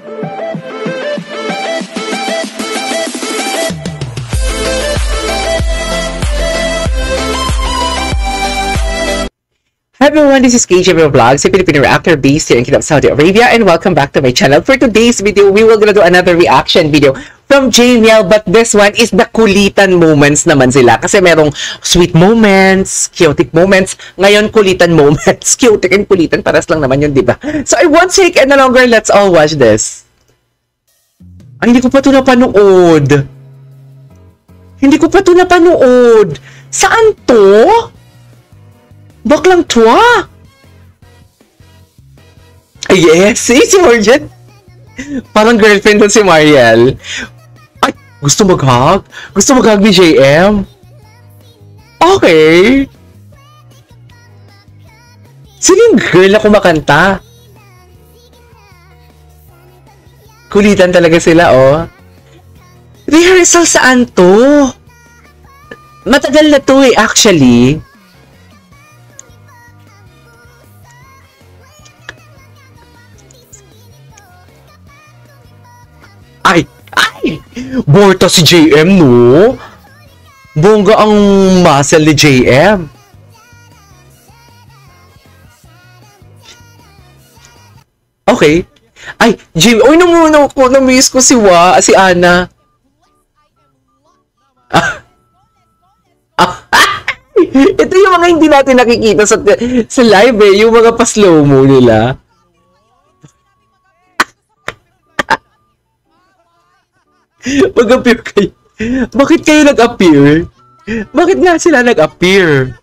Hi everyone, this is KJ Vlogs, a Filipino reactor based here in Kingdom of Saudi Arabia, and welcome back to my channel. For today's video, we will gonna do another reaction video from JML, but this one is the kulitan moments naman sila. Kasi merong sweet moments, chaotic moments, ngayon kulitan moments. Chaotic and kulitan, paras lang naman yun, di ba? So I won't take any longer, let's all watch this. Ay, hindi ko pa ito napanood. Hindi ko pa ito napanood. Saan to? Baklang twa! Ay, yes! Si Morgan! Parang girlfriend doon si Mariel. Ay, gusto mag-hug? Gusto mag-hug ni JM? Okay! Sino yung girl na kumakanta? Kulitan talaga sila, oh. Rehearsal saan to? Matagal na to eh, actually. Ay! Ay! Borta si JM, no? Bongga ang muscle ni JM. Okay. Ay, JM. Uy, namuno ko. Namiss ko si Ana. Ito yung mga hindi natin nakikita sa live eh. Yung mga pa-slow-mo nila. Mag-appear kayo. Bakit kayo nag-appear? Bakit nga sila nag-appear?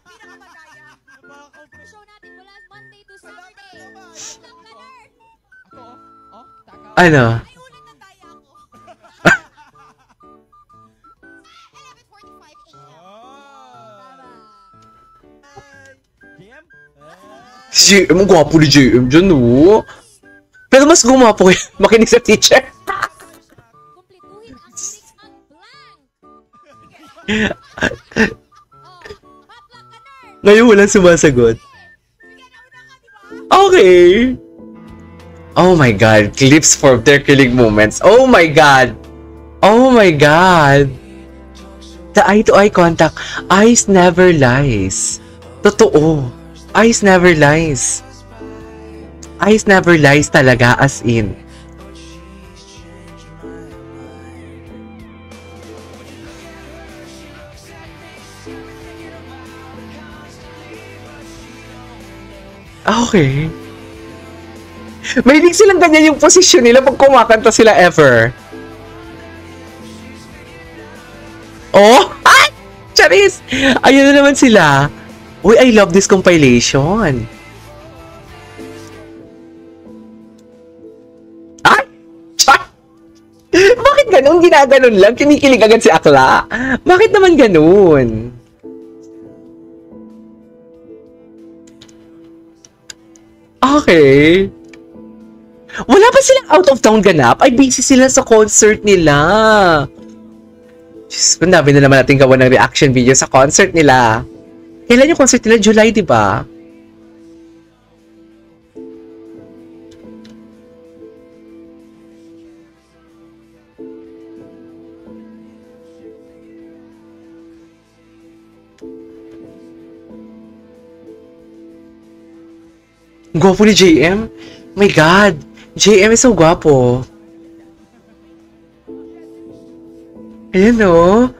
Ano? Si JM, ang gwapo ni JM dyan, no? Pero mas gumapo kayo makinig sa teacher. Ngayon walang sumasagot. Okay. Oh my God. Clips for their killing moments. Oh my God. Oh my God. The eye-to-eye contact. Eyes never lies. Totoo. Eyes never lies. Eyes never lies talaga, as in. Okay. Mahilig silang ganyan yung posisyon nila pag kumakanta sila ever. Oh! Ay! Charis! Ayun na naman sila. Uy, I love this compilation. Ay! Char! Bakit ganun? Ginaganon lang. Kinikilig agad si Akla. Bakit naman ganun? Okay. Wala ba silang out of town ganap? Ay, busy sila sa concert nila. Diyos, kung dami na naman natin gawa ng reaction video sa concert nila. Kailan yung concert nila? July, di ba? Gwapo ni JM? My God! JM is so gwapo. Ayan o.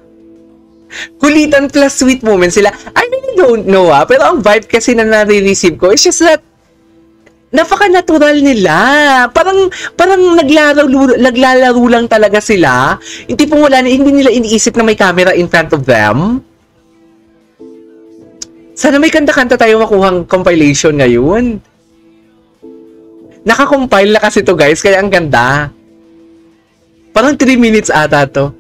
Kulitan plus sweet moments sila. I really don't know pero ang vibe kasi na nare-receive ko is just that napaka-natural nila. Parang naglalaro lang talaga sila. Hindi pong hindi nila iniisip na may camera in front of them. Sana may kanta-kanta tayo makuhang compilation ngayon. Naka-compile na kasi to guys, kaya ang ganda. Parang 3 minutes ata to.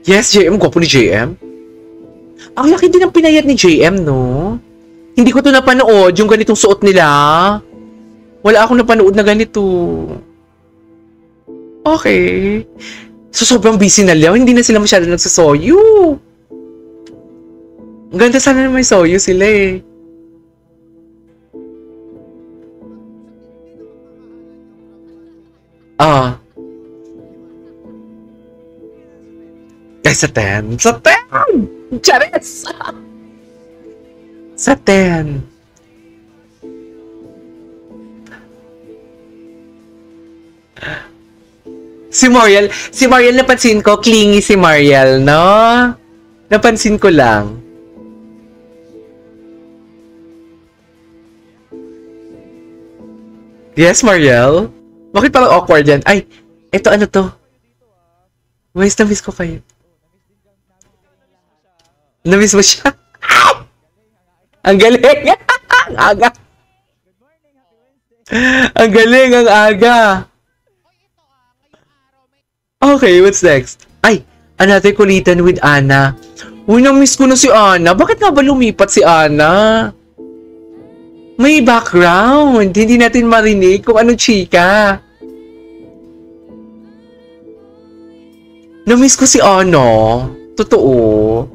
Yes, JM. Gwapo ni JM. Ang laki din ng pinayat ni JM, no? Hindi ko to napanood, yung ganitong suot nila. Wala akong napanood na ganito. Okay. So, sobrang busy na lang. Hindi na sila masyado nagsasoyo. Ang ganda sana na may soyo sila eh. Ah. Ay, sa 10. Sa 10! Charis! Sa 10. Si Mariel napansin ko, clingy si Mariel, no? Napansin ko lang. Yes, Mariel? Bakit parang awkward yan? Ay, eto ano to? Miss na miss ko kayo. Na-miss mo siya? Ang galing! Ang aga! Ang galing, ang aga! Okay, what's next? Ay, another kulitan with Ana. Uy, na-miss ko na si Ana. Bakit nga ba lumipat si Ana? May background. Hindi natin marinig kung anong chika. Na-miss ko si Ana. Totoo.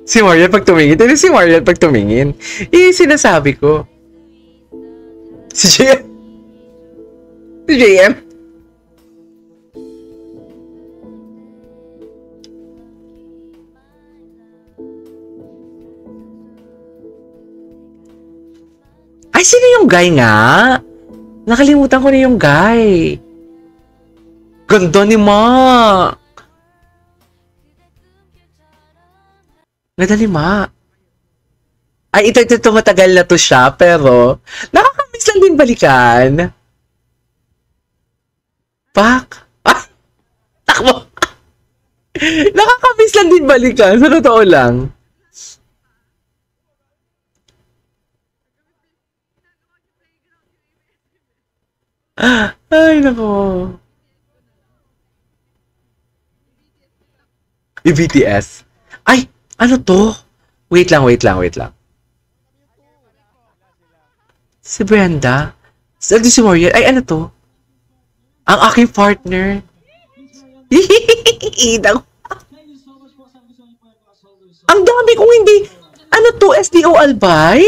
Si Mariel pag tumingin. Hindi si Mariel pag tumingin. Sinasabi ko. Si JM. Si JM. Ay, sino yung guy nga? Nakalimutan ko na yung guy. Ganda ni Ma. Ganda ni Ma. Ay, ito matagal na to siya, pero nakakamiss lang din balikan. Pak. Ay, takbo. Nakakamiss lang din balikan, sa totoo lang. Ay, nako. Yung BTS. Ay, ano to? Wait lang. Si Brenda? Si Mariel? Ay, ano to? Ang aking partner. Ang dami kong hindi. Ano to? SDO Albay?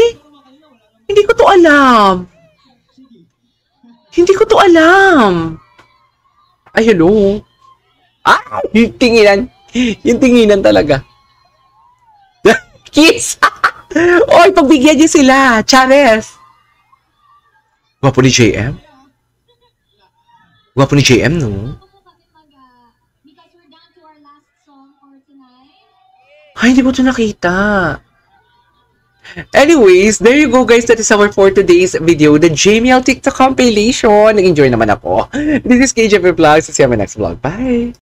Hindi ko to alam. Ay, hello. Ah, yung tinginan. Yung tinginan talaga. Kiss! Oy, pagbigyan niyo sila. Chares. Gwapo ni JM? Gwapo ni JM, no? Ay, hindi ko ito nakita. Anyways, there you go guys. That is our for today's video. The JML TikTok compilation. Nag-enjoy naman ako. This is KJ Vlogs. See you on my next vlog. Bye!